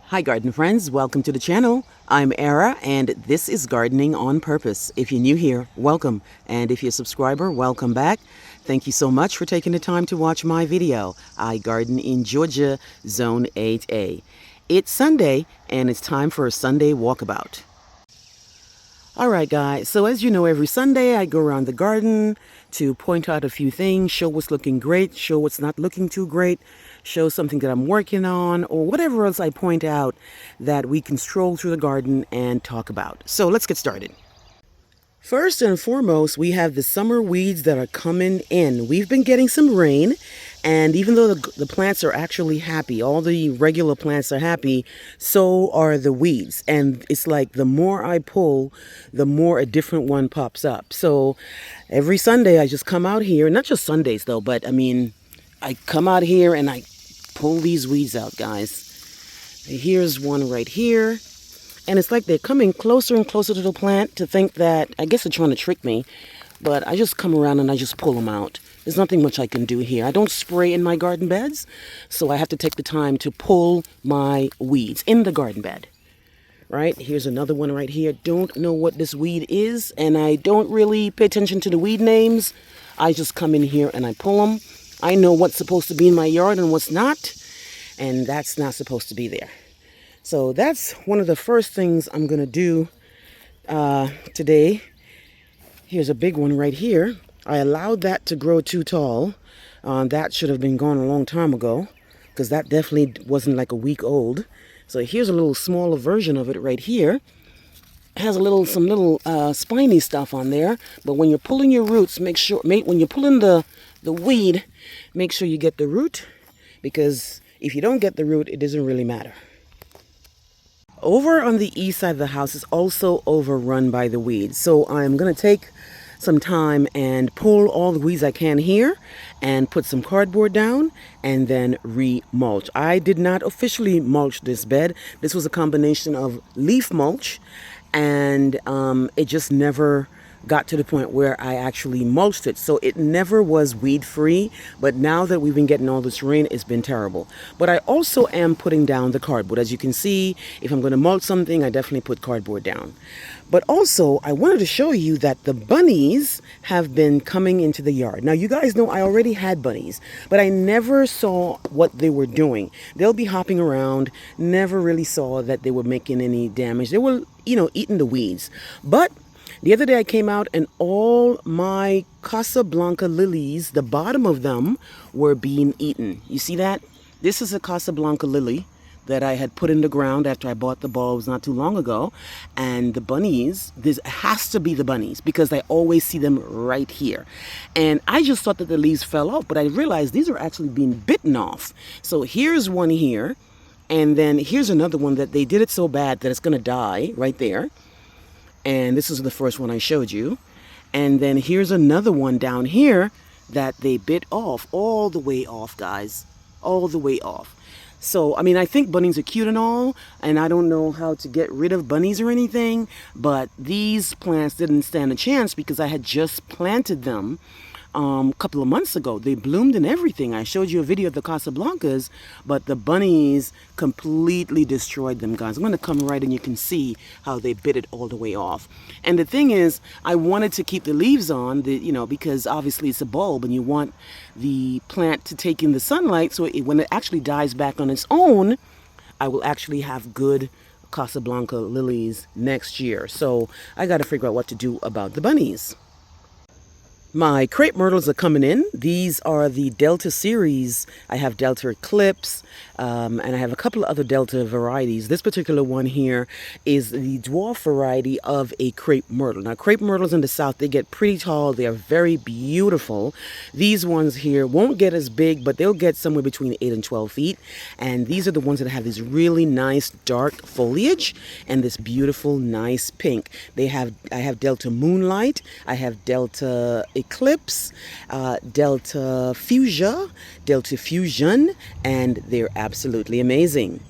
Hi garden friends, welcome to the channel. I'm Era and this is Gardening on Purpose. If you're new here, welcome. And if you're a subscriber, welcome back. Thank you so much for taking the time to watch my video. I garden in Georgia, Zone 8A. It's Sunday and it's time for a Sunday walkabout. Alright guys, so as you know, every Sunday I go around the garden to point out a few things, show what's looking great, show what's not looking too great, show something that I'm working on, or whatever else I point out that we can stroll through the garden and talk about. So let's get started. First and foremost, we have the summer weeds that are coming in. We've been getting some rain, and even though the plants are actually happy, all the regular plants are happy, so are the weeds. And it's like the more I pull, the more a different one pops up. So every Sunday I just come out here, not just Sundays though, but I mean, I come out here and I pull these weeds out, guys. Here's one right here. And it's like they're coming closer and closer to the plant to think that, I guess they're trying to trick me, but I just come around and I just pull them out. There's nothing much I can do here. I don't spray in my garden beds, so I have to take the time to pull my weeds in the garden bed. Right, here's another one right here. Don't know what this weed is, and I don't really pay attention to the weed names. I just come in here and I pull them. I know what's supposed to be in my yard and what's not, and that's not supposed to be there. So that's one of the first things I'm going to do today. Here's a big one right here. I allowed that to grow too tall. That should have been gone a long time ago, because that definitely wasn't like a week old. So here's a little smaller version of it right here. It has some little spiny stuff on there. But when you're pulling your roots, make sure, when you're pulling the weed, make sure you get the root, because if you don't get the root, it doesn't really matter. Over on the east side of the house is also overrun by the weeds. So I'm going to take some time and pull all the weeds I can here and put some cardboard down and then re-mulch. I did not officially mulch this bed. This was a combination of leaf mulch and it just never got to the point where I actually mulched it. So it never was weed free, but now that we've been getting all this rain, it's been terrible. But I also am putting down the cardboard. As you can see, if I'm going to mulch something, I definitely put cardboard down. But also, I wanted to show you that the bunnies have been coming into the yard. Now, you guys know I already had bunnies, but I never saw what they were doing. They'll be hopping around, never really saw that they were making any damage. They were, eating the weeds. But the other day I came out and all my Casablanca lilies, the bottom of them, were being eaten. You see that? This is a Casablanca lily that I had put in the ground after I bought the bulbs not too long ago. And the bunnies, this has to be the bunnies because I always see them right here. And I just thought that the leaves fell off, but I realized these are actually being bitten off. So here's one here. And then here's another one that they did it so bad that it's going to die right there. And this is the first one I showed you. And then here's another one down here that they bit off, all the way off, guys. All the way off. So, I mean, I think bunnies are cute and all, and I don't know how to get rid of bunnies or anything, but these plants didn't stand a chance because I had just planted them a couple of months ago. They bloomed and everything. I showed you a video of the Casablancas, but the bunnies completely destroyed them, guys. I'm going to come right and you can see how they bit it all the way off. And the thing is, I wanted to keep the leaves on, because obviously it's a bulb and you want the plant to take in the sunlight, so when it actually dies back on its own, I will actually have good Casablanca lilies next year. So I got to figure out what to do about the bunnies. My crepe myrtles are coming in. These are the Delta series. I have Delta Eclipse, and I have a couple of other Delta varieties. This particular one here is the dwarf variety of a crepe myrtle. Now, crepe myrtles in the south, they get pretty tall. They are very beautiful. These ones here won't get as big, but they'll get somewhere between 8 and 12 feet. And these are the ones that have this really nice dark foliage and this beautiful, nice pink. I have Delta Moonlight. I have Delta Eclipse, Delta Fusion, and they're absolutely amazing.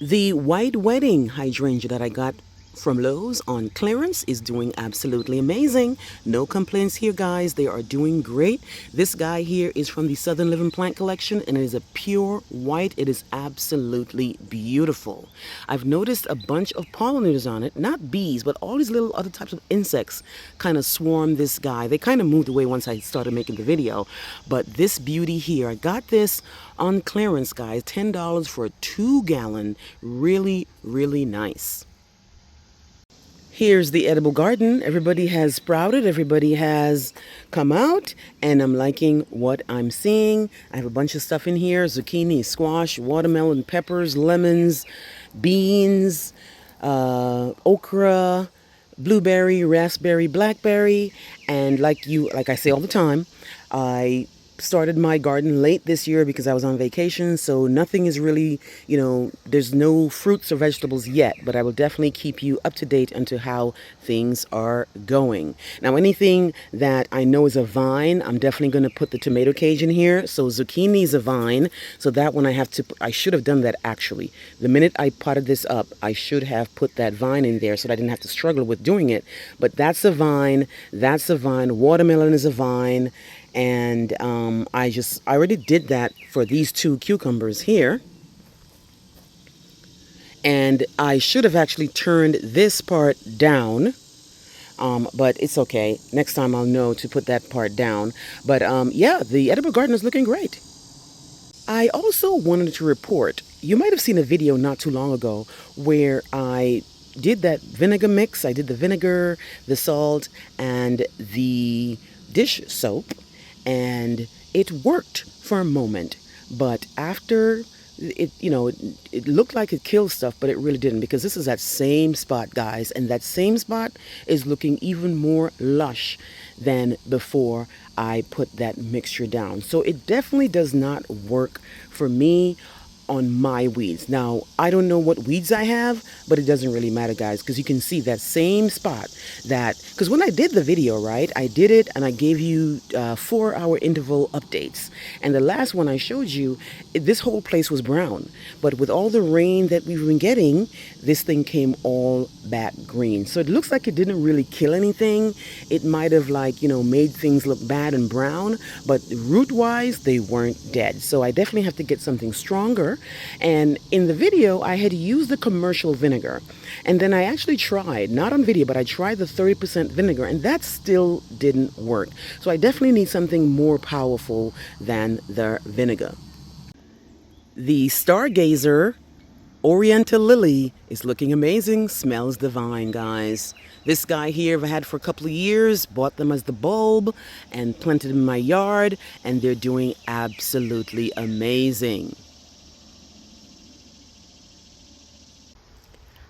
The white wedding hydrangea that I got from Lowe's on clearance is doing absolutely amazing. No complaints here, guys. They are doing great. This guy here is from the Southern Living Plant Collection, and it is a pure white. It is absolutely beautiful. I've noticed a bunch of pollinators on it, not bees, but all these little other types of insects kind of swarm this guy. They kind of moved away once I started making the video, but this beauty here, I got this on clearance, guys. $10 for a 2-gallon. Really, really nice. Here's the edible garden. Everybody has sprouted. Everybody has come out, and I'm liking what I'm seeing. I have a bunch of stuff in here: zucchini, squash, watermelon, peppers, lemons, beans, okra, blueberry, raspberry, blackberry, and like I say all the time, I started my garden late this year because I was on vacation, so nothing is really, there's no fruits or vegetables yet, but I will definitely keep you up to date onto how things are going. Now, anything that I know is a vine, I'm definitely going to put the tomato cage in here. So zucchini is a vine, so that one I should have done that actually. The minute I potted this up, I should have put that vine in there so that I didn't have to struggle with doing it. But that's a vine, watermelon is a vine, and I already did that for these 2 cucumbers here. And I should have actually turned this part down, but it's okay. Next time I'll know to put that part down. But yeah, the edible garden is looking great. I also wanted to report, you might have seen a video not too long ago where I did that vinegar mix. I did the vinegar, the salt, and the dish soap, and it worked for a moment, but after it looked like it killed stuff, but it really didn't, because this is that same spot, guys, and that same spot is looking even more lush than before I put that mixture down. So it definitely does not work for me on my weeds. Now, I don't know what weeds I have, but it doesn't really matter, guys, because you can see that same spot because when I did the video, right, I did it and I gave you 4-hour interval updates. And the last one I showed you, this whole place was brown. But with all the rain that we've been getting, this thing came all back green. So it looks like it didn't really kill anything. It might have made things look bad and brown, but root-wise, they weren't dead. So I definitely have to get something stronger. And in the video, I had used the commercial vinegar. And then I actually tried, not on video, but I tried the 30% vinegar, and that still didn't work. So I definitely need something more powerful than the vinegar. The Stargazer Oriental Lily is looking amazing, smells divine, guys. This guy here I've had for a couple of years, bought them as the bulb and planted them in my yard, and they're doing absolutely amazing.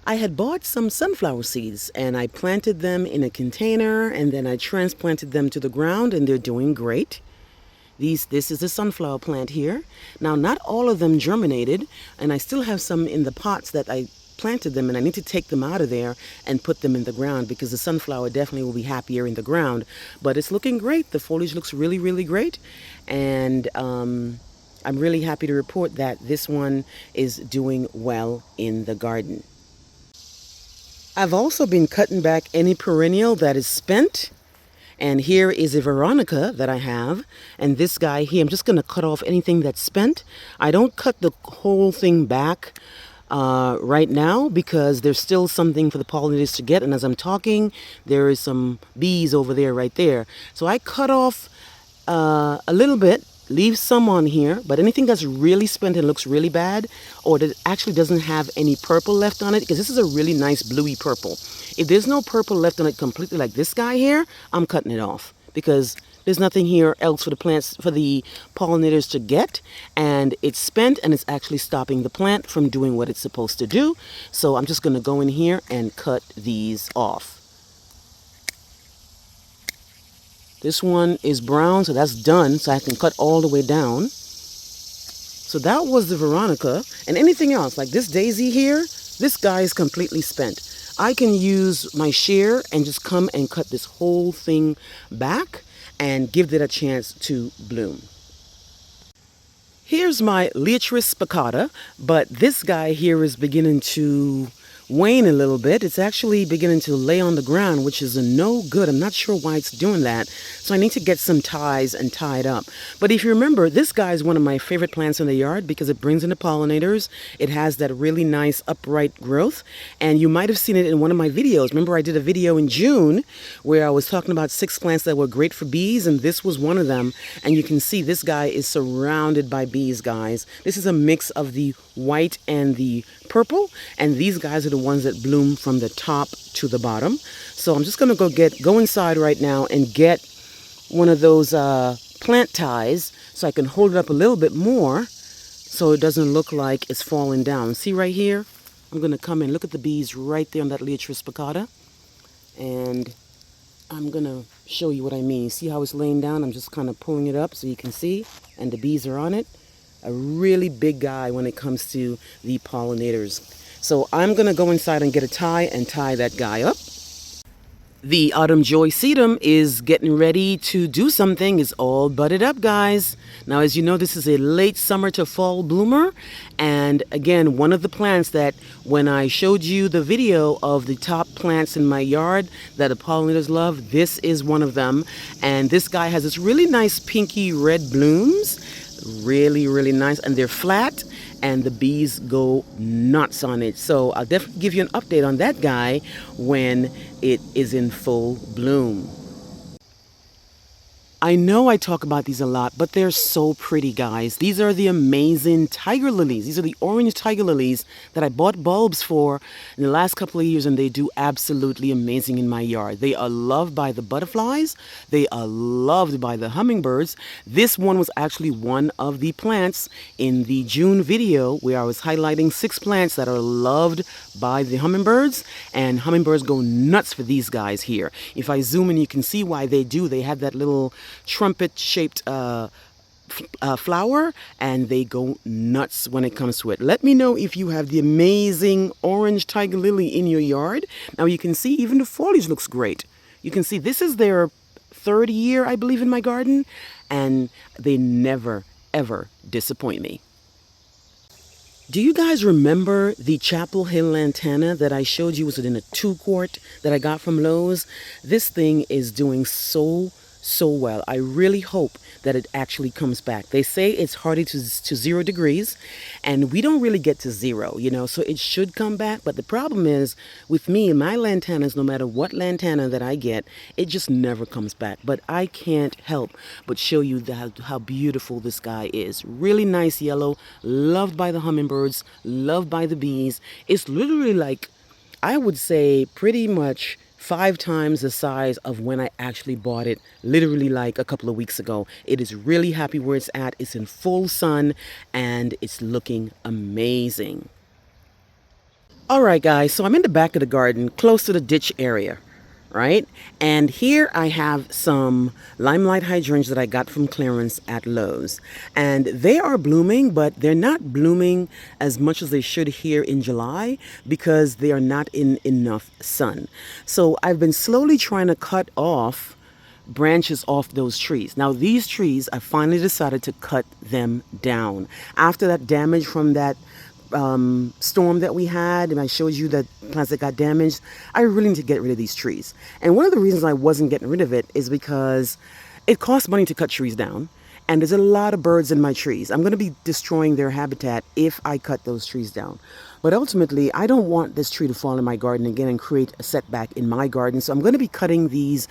I had bought some sunflower seeds and I planted them in a container, and then I transplanted them to the ground, and they're doing great. This is a sunflower plant here. Now, not all of them germinated, and I still have some in the pots that I planted them, and I need to take them out of there and put them in the ground, because the sunflower definitely will be happier in the ground. But it's looking great. The foliage looks really, really great. And I'm really happy to report that this one is doing well in the garden. I've also been cutting back any perennial that is spent. And here is a Veronica that I have. And this guy here, I'm just going to cut off anything that's spent. I don't cut the whole thing back right now, because there's still something for the pollinators to get. And as I'm talking, there is some bees over there, right there. So I cut off a little bit, leave some on here, but anything that's really spent and looks really bad, or that actually doesn't have any purple left on it, because this is a really nice bluey purple. If there's no purple left on it completely, like this guy here, I'm cutting it off, because there's nothing here else for the plants, for the pollinators to get, and it's spent, and it's actually stopping the plant from doing what it's supposed to do. So I'm just going to go in here and cut these off. This one is brown, so that's done, so I can cut all the way down. So that was the Veronica. And anything else, like this daisy here, this guy is completely spent. I can use my shear and just come and cut this whole thing back and give it a chance to bloom. Here's my Beatrice spicata, but this guy here is beginning to wane a little bit. It's actually beginning to lay on the ground, which is a no good. I'm not sure why it's doing that. So I need to get some ties and tie it up. But if you remember, this guy is one of my favorite plants in the yard because it brings in the pollinators. It has that really nice upright growth. And you might have seen it in one of my videos. Remember, I did a video in June where I was talking about 6 plants that were great for bees, and this was one of them. And you can see this guy is surrounded by bees, guys. This is a mix of the white and the purple, and these guys are the ones that bloom from the top to the bottom. So I'm just going to go inside right now and get one of those plant ties so I can hold it up a little bit more so it doesn't look like it's falling down. See right here? I'm going to come and look at the bees right there on that Lilies spicata, and I'm going to show you what I mean. See how it's laying down? I'm just kind of pulling it up so you can see, and the bees are on it. A really big guy when it comes to the pollinators. So I'm going to go inside and get a tie and tie that guy up. The autumn joy sedum is getting ready to do something. It's all budded up, guys. Now, as you know, this is a late summer to fall bloomer. And again, one of the plants that when I showed you the video of the top plants in my yard that the pollinators love, this is one of them. And this guy has this really nice pinky red blooms. Really, really nice. And they're flat. And the bees go nuts on it. So I'll definitely give you an update on that guy when it is in full bloom. I know I talk about these a lot, but they're so pretty, guys. These are the amazing tiger lilies. These are the orange tiger lilies that I bought bulbs for in the last couple of years, and they do absolutely amazing in my yard. They are loved by the butterflies. They are loved by the hummingbirds. This one was actually one of the plants in the June video where I was highlighting 6 plants that are loved by the hummingbirds, and hummingbirds go nuts for these guys here. If I zoom in, you can see why they do. They have that little trumpet-shaped flower, and they go nuts when it comes to it. Let me know if you have the amazing orange tiger lily in your yard. Now you can see even the foliage looks great. You can see this is their 3rd year, I believe, in my garden, and they never, ever disappoint me. Do you guys remember the Chapel Hill Lantana that I showed you was in a 2-quart that I got from Lowe's? This thing is doing so well. I really hope that it actually comes back. They say it's hardy to 0 degrees, and we don't really get to 0, you know, so it should come back. But the problem is with me, my lantanas, no matter what lantana that I get, it just never comes back. But I can't help but show you how beautiful this guy is. Really nice yellow, loved by the hummingbirds, loved by the bees. It's literally like, I would say pretty much 5 times the size of when I actually bought it, literally like a couple of weeks ago. It is really happy where it's at. It's in full sun, and it's looking amazing. All right, guys, so I'm in the back of the garden, close to the ditch area, right? And here I have some limelight hydrangeas that I got from clearance at Lowe's. And they are blooming, but they're not blooming as much as they should here in July because they are not in enough sun. So I've been slowly trying to cut off branches off those trees. Now these trees, I finally decided to cut them down. After that damage from that storm that we had, and I showed you that plants that got damaged, I really need to get rid of these trees. And one of the reasons I wasn't getting rid of it is because it costs money to cut trees down, and there's a lot of birds in my trees. I'm going to be destroying their habitat if I cut those trees down. But ultimately, I don't want this tree to fall in my garden again and create a setback in my garden. So I'm going to be cutting these.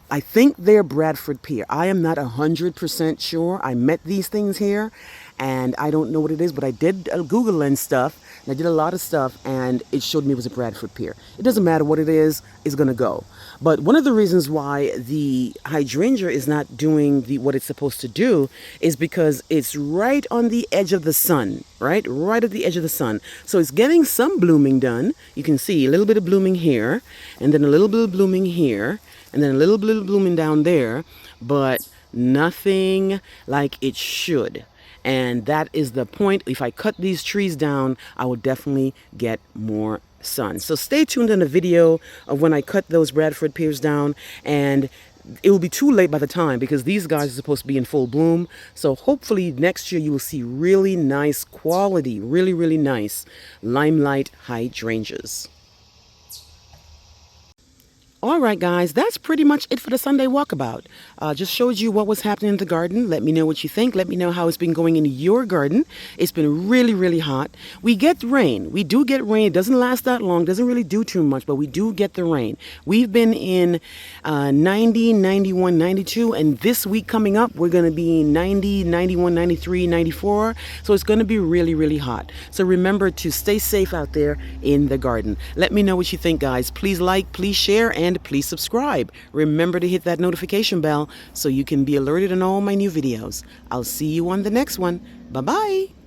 I think they're Bradford pear. I am not 100% sure. I met these things here, and I don't know what it is, but I did Google and stuff, and I did a lot of stuff, and it showed me it was a Bradford pear. It doesn't matter what it is, it's going to go. But one of the reasons why the hydrangea is not doing what it's supposed to do is because it's right on the edge of the sun, right? Right at the edge of the sun. So it's getting some blooming done. You can see a little bit of blooming here, and then a little bit of blooming here, and then a little bit of blooming down there, but nothing like it should. And that is the point. If I cut these trees down, I will definitely get more sun. So stay tuned in the video of when I cut those Bradford pears down. And it will be too late by the time, because these guys are supposed to be in full bloom. So hopefully next year you will see really nice quality, really, really nice limelight hydrangeas. All right, guys, that's pretty much it for the Sunday walkabout. Just showed you what was happening in the garden. Let me know what you think. Let me know how it's been going in your garden. It's been really, really hot. We get rain. We do get rain. It doesn't last that long. Doesn't really do too much, but we do get the rain. We've been in 90, 91, 92, and this week coming up, we're going to be 90, 91, 93, 94. So it's going to be really, really hot. So remember to stay safe out there in the garden. Let me know what you think, guys. Please like, please share, and please subscribe. Remember to hit that notification bell so you can be alerted on all my new videos. I'll see you on the next one. Bye-bye.